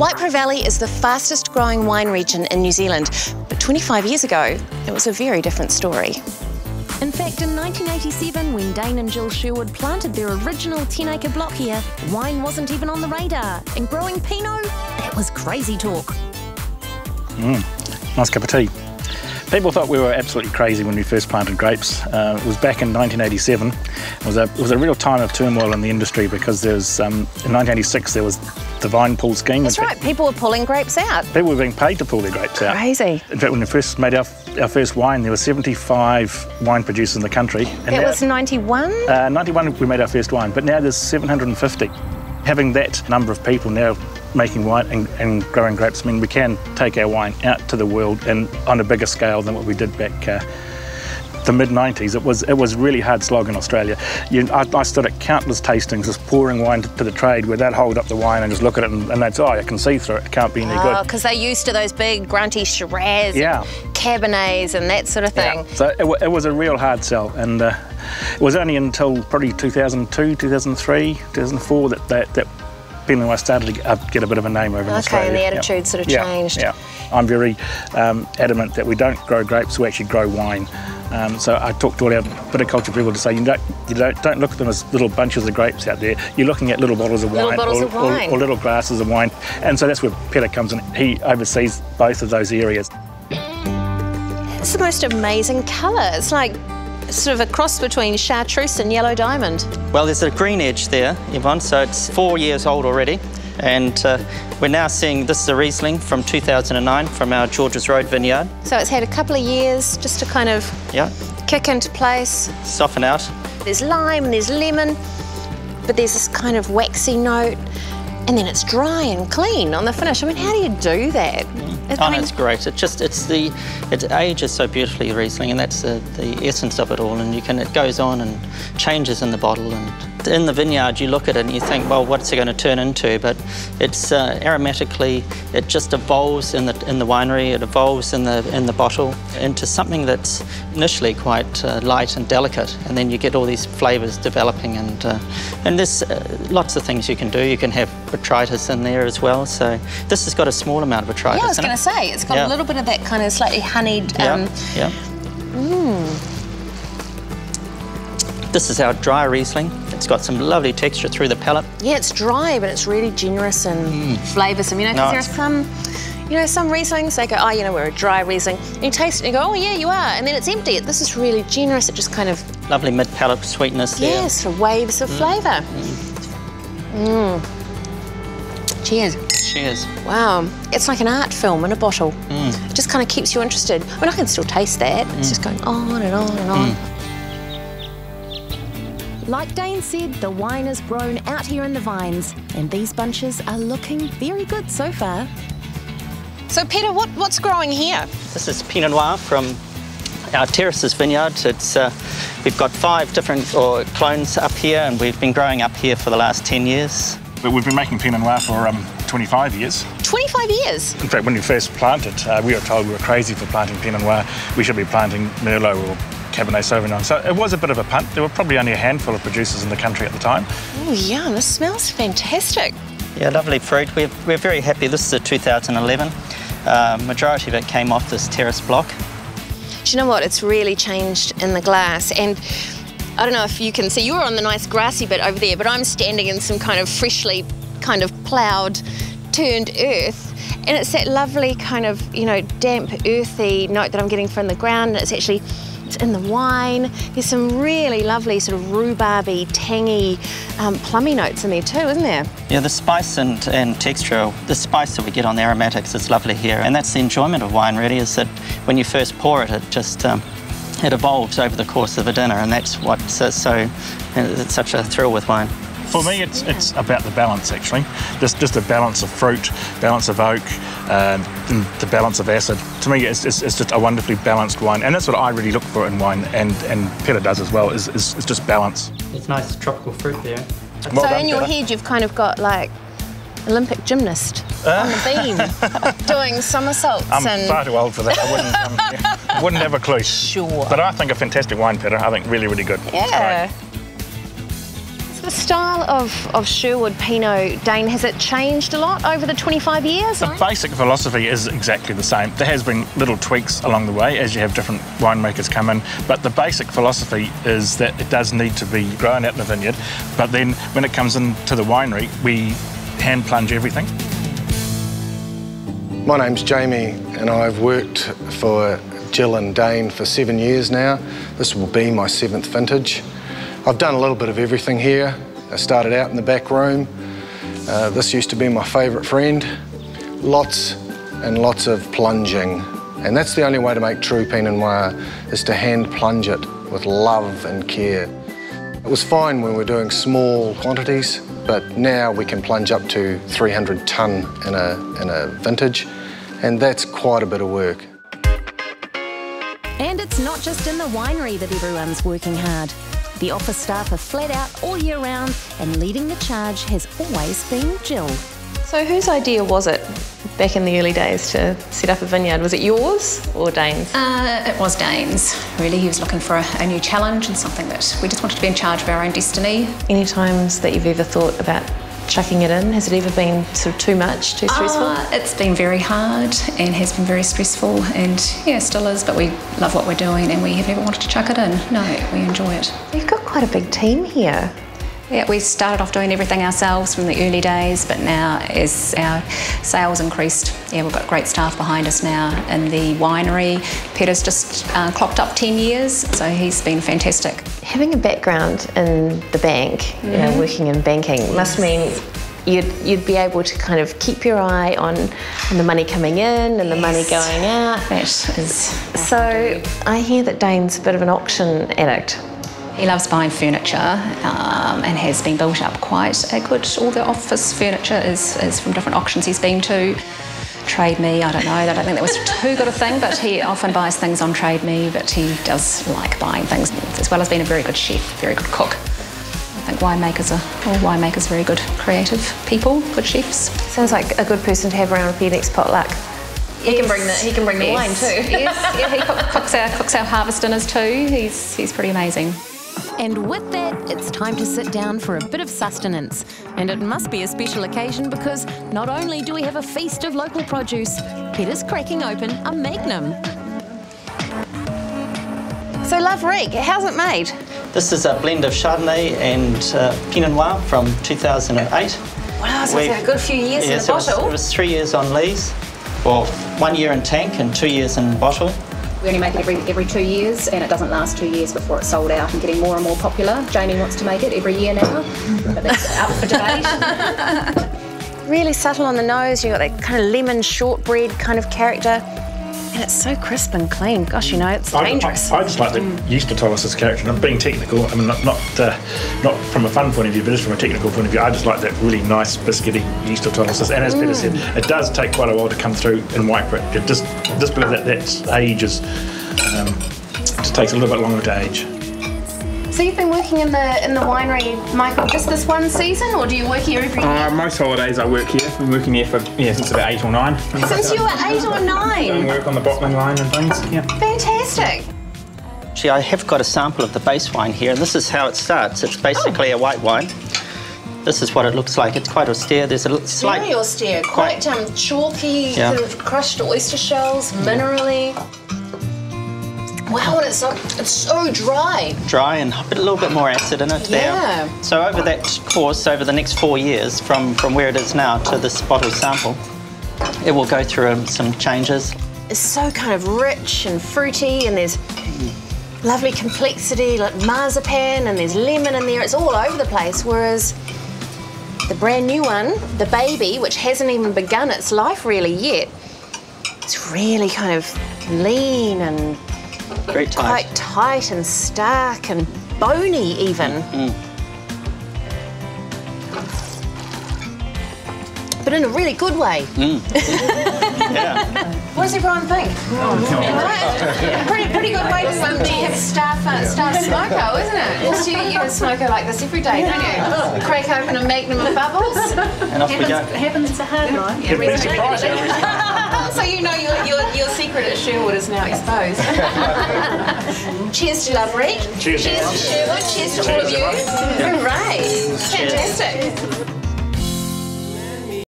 Waipara Valley is the fastest growing wine region in New Zealand, but 25 years ago, it was a very different story. In fact, in 1987, when Dane and Jill Sherwood planted their original 10-acre block here, wine wasn't even on the radar, and growing Pinot, that was crazy talk. Nice cup of tea. People thought we were absolutely crazy when we first planted grapes. It was back in 1987. It was a real time of turmoil in the industry because there was, in 1986 there was the vine pull scheme. That's right, people were pulling grapes out. People were being paid to pull their grapes out. Crazy. In fact, when we first made our first wine, there were 75 wine producers in the country. And that was 91? 91 we made our first wine, but now there's 750. Having that number of people now making wine and growing grapes, I mean, we can take our wine out to the world and on a bigger scale than what we did back the mid-90s. It was really hard slog in Australia. I stood at countless tastings just pouring wine to the trade where they'd hold up the wine and just look at it and they'd say, oh, I can see through it, it can't be any good. Oh, because they're used to those big grunty Shiraz, yeah, and Cabernets and that sort of thing. Yeah. So it was a real hard sell, and it was only until probably 2002, 2003, 2004 that Pinot Noir started to get a bit of a name over in Australia. Okay, and the attitude sort of changed. Yeah, I'm very adamant that we don't grow grapes, we actually grow wine. So I talk to all our viticulture people to say you don't look at them as little bunches of grapes out there. You're looking at little bottles of wine, or little glasses of wine. And so that's where Peter comes in. He oversees both of those areas. It's the most amazing colour. It's like sort of a cross between chartreuse and yellow diamond. Well, there's a green edge there, Yvonne, so it's 4 years old already. And we're now seeing, this is a Riesling from 2009 from our Georges Road vineyard. So it's had a couple of years just to kind of kick into place. Soften out. There's lime and there's lemon, but there's this kind of waxy note, and then it's dry and clean on the finish. I mean, how do you do that? Oh, no, it's great. It ages so beautifully, the Riesling, and that's the essence of it all. And it goes on and changes in the bottle. And in the vineyard, you look at it and you think, well, what's it going to turn into? But it's aromatically, it just evolves in the winery. It evolves in the bottle into something that's initially quite light and delicate, and then you get all these flavours developing. And there's lots of things you can do. You can have botrytis in there as well. So this has got a small amount of botrytis. Yeah, I was going to say it's got a little bit of that kind of slightly honeyed. This is our dry Riesling. It's got some lovely texture through the palate. Yeah, it's dry, but it's really generous and flavoursome. You know, because there are some Rieslings, they go, oh, you know, we're a dry Riesling. And you taste it and you go, oh, yeah, you are. And then it's empty. This is really generous. It just kind of... Lovely mid-palate sweetness there. Yeah, sort of waves of flavour. Cheers. Cheers. Wow, it's like an art film in a bottle. It just kind of keeps you interested. I mean, I can still taste that. It's just going on and on and on. Like Dane said, the wine is grown out here in the vines, and these bunches are looking very good so far. So, Peter, what's growing here? This is Pinot Noir from our Terraces vineyard. We've got 5 different clones up here, and we've been growing up here for the last 10 years. But we've been making Pinot Noir for 25 years. 25 years? In fact, when we first planted, we were told we were crazy for planting Pinot Noir. We should be planting Merlot or Cabernet Sauvignon. So it was a bit of a punt. There were probably only a handful of producers in the country at the time. Oh, yum. This smells fantastic. Yeah, lovely fruit. We're very happy. This is a 2011. Majority of it came off this terrace block. Do you know what? It's really changed in the glass. And I don't know if you can see, you were on the nice grassy bit over there, but I'm standing in some kind of freshly kind of ploughed, turned earth. And it's that lovely kind of, you know, damp, earthy note that I'm getting from the ground. And it's in the wine. There's some really lovely sort of rhubarby, tangy, plummy notes in there too, isn't there? Yeah, the spice and texture, the spice that we get on the aromatics is lovely here. And that's the enjoyment of wine, really, is that when you first pour it, it just... it evolves over the course of a dinner, and that's what's it's such a thrill with wine. For me, it's about the balance, actually. Just a balance of fruit, balance of oak, and the balance of acid. To me, it's just a wonderfully balanced wine, and that's what I really look for in wine, and Peter does as well, is just balance. It's nice tropical fruit there. Well so in your head, you've kind of got like Olympic gymnast on the beam doing somersaults. I'm far too old for that. I wouldn't have a clue. Sure. But I think a fantastic wine, Peter. I think really, really good. Yeah. The style of Sherwood Pinot, Dane, has it changed a lot over the 25 years? The basic philosophy is exactly the same. There has been little tweaks along the way as you have different winemakers come in, but the basic philosophy is that it does need to be grown out in the vineyard, but then when it comes into the winery, we hand plunge everything. My name's Jamie and I've worked for Jill and Dane for 7 years now. This will be my 7th vintage. I've done a little bit of everything here. I started out in the back room. This used to be my favourite friend. Lots and lots of plunging. And that's the only way to make true Pinot Noir, is to hand plunge it with love and care. It was fine when we were doing small quantities, but now we can plunge up to 300 tonne in a vintage, and that's quite a bit of work. And it's not just in the winery that everyone's working hard. The office staff are flat out all year round, and leading the charge has always been Jill. So whose idea was it back in the early days to set up a vineyard? Was it yours or Dane's? It was Dane's, really. He was looking for a new challenge and something that we just wanted to be in charge of our own destiny. Any times that you've ever thought about chucking it in? Has it ever been sort of too much, too stressful? It's been very hard and has been very stressful, and yeah, still is, but we love what we're doing and we have never wanted to chuck it in. No, we enjoy it. You've got quite a big team here. Yeah, we started off doing everything ourselves from the early days, but now as our sales increased, yeah, we've got great staff behind us now in the winery. Peter's just clocked up 10 years, so he's been fantastic. Having a background in the bank, you know, working in banking, must mean you'd be able to kind of keep your eye on the money coming in and the money going out. That is. So I hear that Dane's a bit of an auction addict. He loves buying furniture and has been built up quite a good. All the office furniture is from different auctions he's been to. Trade Me, I don't know, I don't think that was too good a thing, but he often buys things on Trade Me, but he does like buying things, as well as being a very good chef, very good cook. I think all winemakers are very good creative people, good chefs. Sounds like a good person to have around for your next potluck. He can bring the wine too. Yes, yeah, he cooks our harvest dinners too. He's pretty amazing. And with that, it's time to sit down for a bit of sustenance. And it must be a special occasion because not only do we have a feast of local produce, Peter's cracking open a Magnum. So Love Rig, how's it made? This is a blend of Chardonnay and Pinot Noir from 2008. Wow, so it's had a good few years in the bottle. It was 3 years on lees. Well, 1 year in tank and 2 years in bottle. We only make it every 2 years, and it doesn't last 2 years before it's sold out and getting more and more popular. Jamie wants to make it every year now, but that's up for debate. Really subtle on the nose, you've got that kind of lemon shortbread kind of character. And it's so crisp and clean. Gosh, you know, it's dangerous. I just like the yeast autolysis character. And being technical, I mean, not from a fun point of view, but just from a technical point of view, I just like that really nice biscuity yeast autolysis. And as Peter said, it does take quite a while to come through in white grit. It just believe that age is, just takes a little bit longer to age. So you've been working in the winery, Michael, just this one season, or do you work here every year? Most holidays I work here. I've been working here for since about 8 or 9. Since you were 8 or 9? Doing work on the bottling line and things. Yeah. Fantastic. Actually, I have got a sample of the base wine here, and this is how it starts. It's basically a white wine. This is what it looks like. It's quite austere. There's a slight... Very austere, quite chalky, sort of crushed oyster shells, minerally. Wow, and it's so dry. Dry and a little bit more acid in it there. So over that course, over the next 4 years, from where it is now to this bottle sample, it will go through some changes. It's so kind of rich and fruity, and there's lovely complexity, like marzipan, and there's lemon in there. It's all over the place, whereas the brand new one, the baby, which hasn't even begun its life really yet, it's really kind of lean and very tight. Quite tight and stark and bony even. But but in a really good way. Yeah. What does everyone think? Right? Pretty good way to have staff smoko, isn't it? Just you have smoko like this every day, don't you? Crack open a magnum of bubbles. And off we go. Happens it's a hard life. Yeah, so you know your secret at Sherwood is now exposed. Cheers to Lovery. Cheers to Sherwood. Cheers to all of you. Hooray. Fantastic.